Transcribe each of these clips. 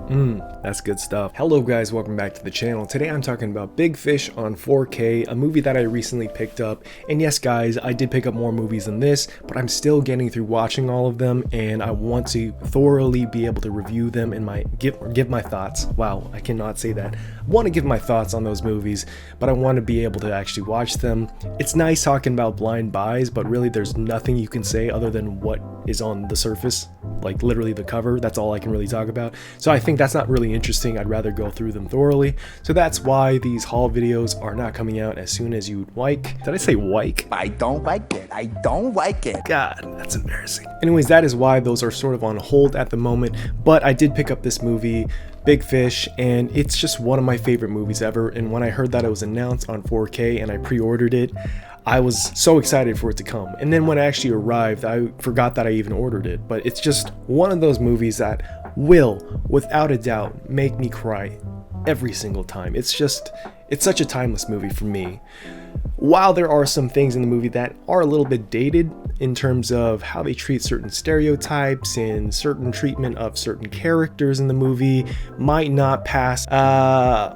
That's good stuff. Hello guys, welcome back to the channel. Today I'm talking about Big Fish on 4K, a movie that I recently picked up. And yes guys, I did pick up more movies than this, but I'm still getting through watching all of them, and I want to thoroughly be able to review them and give my thoughts. Wow, I cannot say that. I want to give my thoughts on those movies, but I want to be able to actually watch them. It's nice talking about blind buys, but really there's nothing you can say other than what is on the surface, like literally the cover. That's all I can really talk about. So I think that's not really interesting. I'd rather go through them thoroughly. So that's why these haul videos are not coming out as soon as you'd like. Did I say like? I don't like it. I don't like it. God, that's embarrassing. Anyways, that is why those are sort of on hold at the moment. But I did pick up this movie, Big Fish, and it's just one of my favorite movies ever. And when I heard that it was announced on 4K and I pre-ordered it, I was so excited for it to come. And then when it actually arrived, I forgot that I even ordered it. But it's just one of those movies that will, without a doubt, make me cry every single time. It's such a timeless movie for me. While there are some things in the movie that are a little bit dated in terms of how they treat certain stereotypes and certain treatment of certain characters in the movie might not pass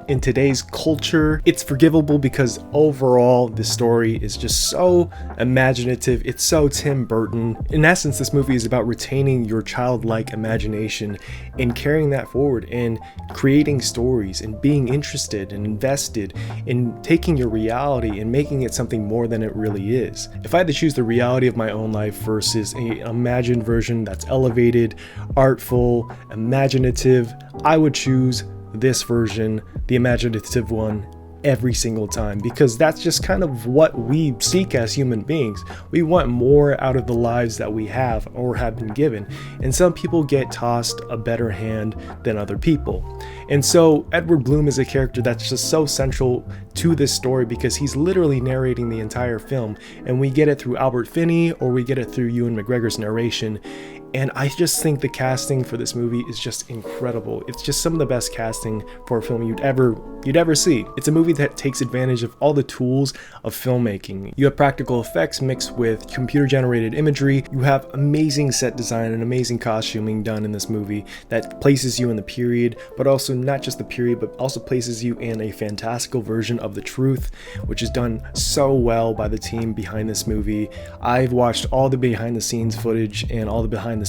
in today's culture, it's forgivable because overall the story is just so imaginative. It's so Tim Burton. In essence, this movie is about retaining your childlike imagination and carrying that forward and creating stories and being interested and invested in taking your reality and making it something more than it really is. If I had to choose the reality of my own life versus an imagined version that's elevated, artful, imaginative, I would choose this version, the imaginative one, every single time, because that's just kind of what we seek as human beings. We want more out of the lives that we have or have been given, and some people get tossed a better hand than other people. And so Edward Bloom is a character that's just so central to this story because he's literally narrating the entire film, and we get it through Albert Finney or we get it through Ewan McGregor's narration. And I just think the casting for this movie is just incredible. It's just some of the best casting for a film you'd ever see. It's a movie that takes advantage of all the tools of filmmaking. You have practical effects mixed with computer-generated imagery. You have amazing set design and amazing costuming done in this movie that places you in the period, but also not just the period, but also places you in a fantastical version of the truth, which is done so well by the team behind this movie. I've watched all the behind-the-scenes footage and all the behind-the-scenes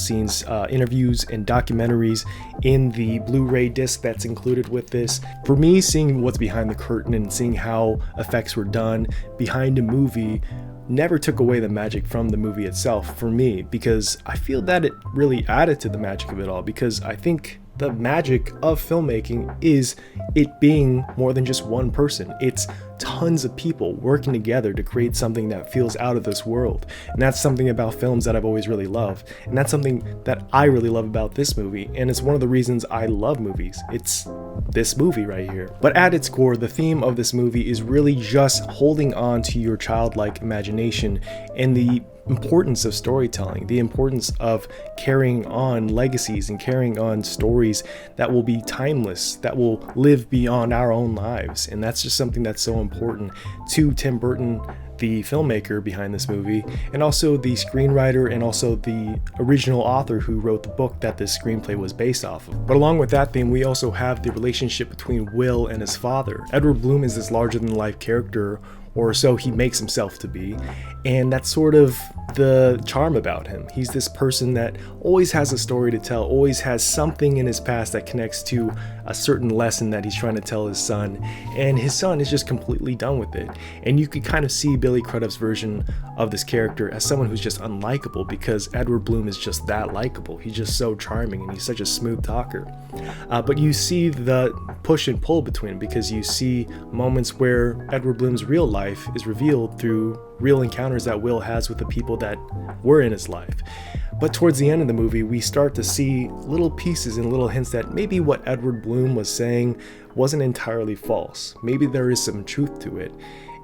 interviews and documentaries in the Blu-ray disc that's included with this. For me, seeing what's behind the curtain and seeing how effects were done behind a movie never took away the magic from the movie itself for me, because I feel that it really added to the magic of it all, because I think the magic of filmmaking is it being more than just one person. It's tons of people working together to create something that feels out of this world. And that's something about films that I've always really loved. And that's something that I really love about this movie. And it's one of the reasons I love movies. It's this movie right here. But at its core, the theme of this movie is really just holding on to your childlike imagination and the importance of storytelling, the importance of carrying on legacies and carrying on stories that will be timeless, that will live beyond our own lives. And that's just something that's so important to Tim Burton, the filmmaker behind this movie, and also the screenwriter and also the original author who wrote the book that this screenplay was based off of. But along with that theme, we also have the relationship between Will and his father. Edward Bloom is this larger-than-life character, or so he makes himself to be, and that's sort of the charm about him. He's this person that always has a story to tell, always has something in his past that connects to a certain lesson that he's trying to tell his son, and his son is just completely done with it. And you could kind of see Billy Crudup's version of this character as someone who's just unlikable, because Edward Bloom is just that likable. He's just so charming and he's such a smooth talker. But you see the push and pull between them, because you see moments where Edward Bloom's real life is revealed through real encounters that Will has with the people that were in his life. But towards the end of the movie, we start to see little pieces and little hints that maybe what Edward Bloom was saying wasn't entirely false. Maybe there is some truth to it.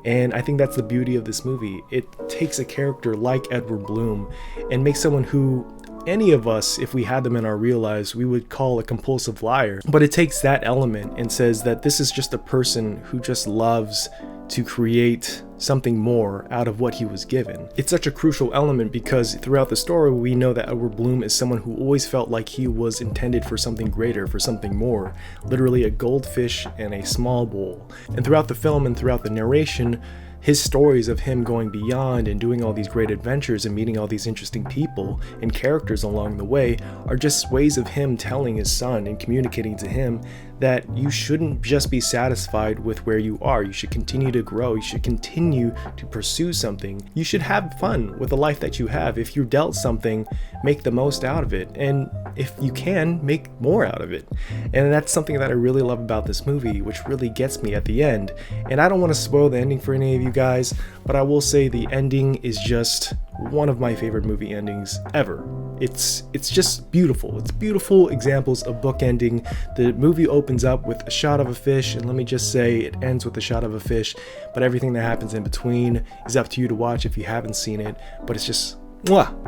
And I think that's the beauty of this movie. It takes a character like Edward Bloom and makes someone who any of us, if we had them in our real lives, we would call a compulsive liar. But it takes that element and says that this is just a person who just loves to create something more out of what he was given. It's such a crucial element because throughout the story we know that Edward Bloom is someone who always felt like he was intended for something greater, for something more, literally a goldfish in a small bowl. And throughout the film and throughout the narration, his stories of him going beyond and doing all these great adventures and meeting all these interesting people and characters along the way are just ways of him telling his son and communicating to him that you shouldn't just be satisfied with where you are. You should continue to grow. You should continue to pursue something. You should have fun with the life that you have. If you're dealt something, make the most out of it. And if you can, make more out of it. And that's something that I really love about this movie, which really gets me at the end. And I don't want to spoil the ending for any of you guys, but I will say the ending is just one of my favorite movie endings ever. It's just beautiful. It's beautiful examples of bookending. The movie opens up with a shot of a fish, and let me just say it ends with a shot of a fish, but everything that happens in between is up to you to watch if you haven't seen it. But it's just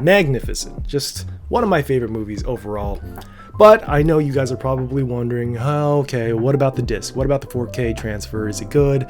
magnificent. Just one of my favorite movies overall. But I know you guys are probably wondering, oh, okay, what about the disc? What about the 4K transfer? Is it good?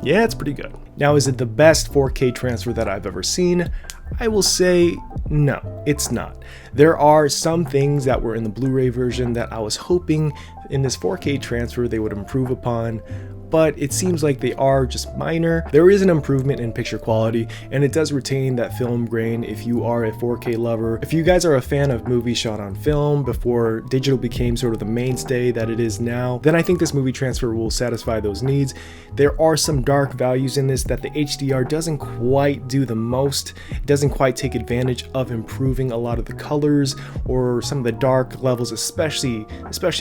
Yeah, it's pretty good. Now, is it the best 4K transfer that I've ever seen? I will say no, it's not. There are some things that were in the Blu-ray version that I was hoping in this 4K transfer they would improve upon, but it seems like they are just minor. There is an improvement in picture quality, and it does retain that film grain if you are a 4K lover. If you guys are a fan of movies shot on film before digital became sort of the mainstay that it is now, then I think this movie transfer will satisfy those needs. There are some dark values in this that the HDR doesn't quite do the most. It doesn't quite take advantage of improving a lot of the colors or some of the dark levels, especially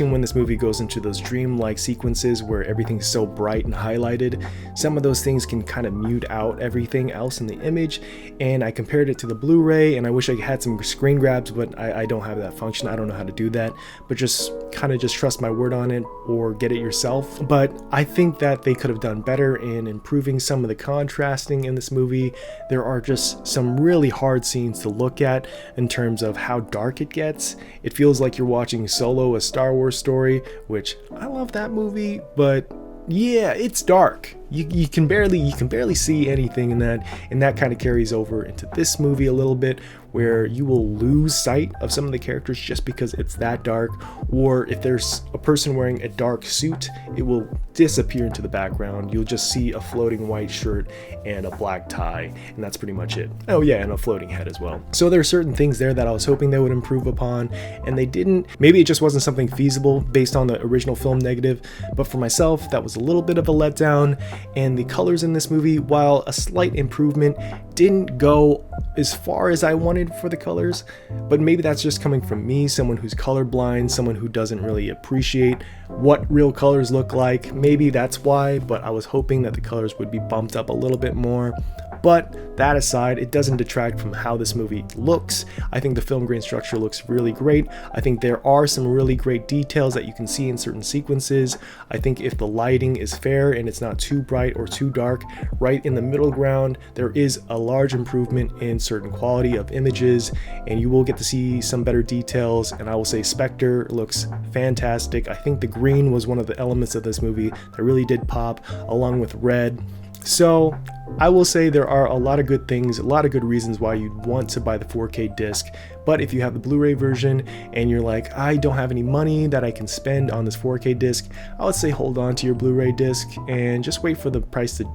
when this movie goes into those dreamlike sequences where everything's so bright and highlighted. Some of those things can kind of mute out everything else in the image, and I compared it to the Blu-ray, and I wish I had some screen grabs, but I don't have that function. I don't know how to do that, but just trust my word on it or get it yourself. But I think that they could have done better in improving some of the contrasting in this movie. There are just some really hard scenes to look at in terms of how dark it gets. It feels like you're watching Solo, a Star Wars story, which I love that movie, but yeah, it's dark. You can barely see anything in that, and that kind of carries over into this movie a little bit, where you will lose sight of some of the characters just because it's that dark, or if there's a person wearing a dark suit, it will disappear into the background. You'll just see a floating white shirt and a black tie, and that's pretty much it. Oh yeah, and a floating head as well. So there are certain things there that I was hoping they would improve upon, and they didn't. Maybe it just wasn't something feasible based on the original film negative, but for myself, that was a little bit of a letdown. And the colors in this movie, while a slight improvement, didn't go as far as I wanted for the colors, but maybe that's just coming from me, someone who's colorblind, someone who doesn't really appreciate what real colors look like. Maybe that's why, but I was hoping that the colors would be bumped up a little bit more. But that aside, it doesn't detract from how this movie looks. I think the film grain structure looks really great. I think there are some really great details that you can see in certain sequences. I think if the lighting is fair and it's not too bright or too dark, right in the middle ground, there is a large improvement in certain quality of images, and you will get to see some better details. And I will say Spectre looks fantastic. I think the green was one of the elements of this movie that really did pop, along with red. So I will say there are a lot of good things, a lot of good reasons why you'd want to buy the 4K disc. But if you have the Blu-ray version and you're like, I don't have any money that I can spend on this 4K disc, I would say hold on to your Blu-ray disc and just wait for the price to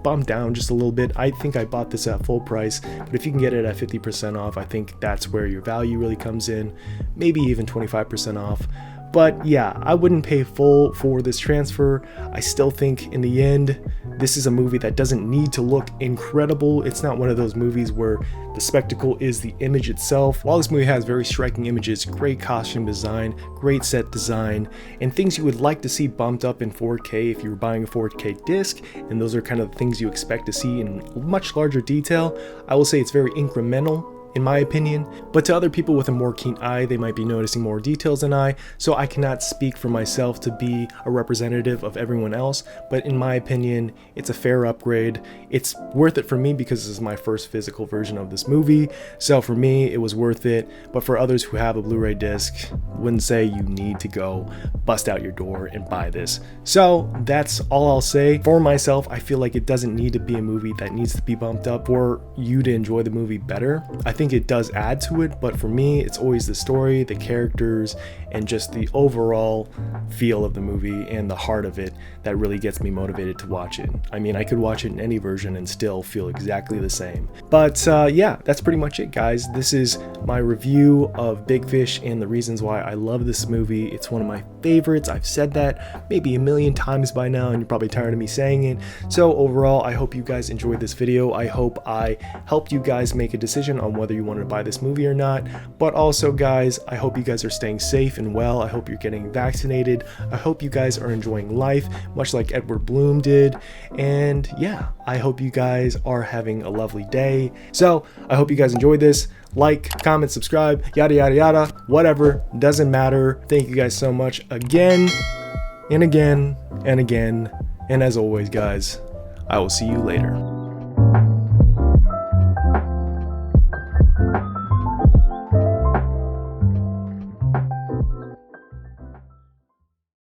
bump down just a little bit. I think I bought this at full price, but if you can get it at 50% off, I think that's where your value really comes in, maybe even 25% off. But yeah, I wouldn't pay full for this transfer. I still think in the end, this is a movie that doesn't need to look incredible. It's not one of those movies where the spectacle is the image itself. While this movie has very striking images, great costume design, great set design, and things you would like to see bumped up in 4K if you were buying a 4K disc, and those are kind of the things you expect to see in much larger detail, I will say it's very incremental in my opinion, but to other people with a more keen eye, they might be noticing more details than I, so I cannot speak for myself to be a representative of everyone else, but in my opinion, it's a fair upgrade. It's worth it for me because this is my first physical version of this movie, so for me, it was worth it, but for others who have a Blu-ray disc, wouldn't say you need to go bust out your door and buy this. So that's all I'll say. For myself, I feel like it doesn't need to be a movie that needs to be bumped up for you to enjoy the movie better. I think it does add to it, but for me, it's always the story, the characters, and just the overall feel of the movie and the heart of it that really gets me motivated to watch it. I mean, I could watch it in any version and still feel exactly the same. But yeah, that's pretty much it, guys. This is my review of Big Fish and the reasons why I love this movie. It's one of my favorites. I've said that maybe a million times by now, and you're probably tired of me saying it. So overall, I hope you guys enjoyed this video. I hope I helped you guys make a decision on whether you wanted to buy this movie or not. But also, guys, I hope you guys are staying safe and well. I hope you're getting vaccinated. I hope you guys are enjoying life, much like Edward Bloom did. And yeah, I hope you guys are having a lovely day. So I hope you guys enjoyed this. Like, comment, subscribe, yada yada yada, whatever, doesn't matter. Thank you guys so much again and again and again. And as always, guys, I will see you later.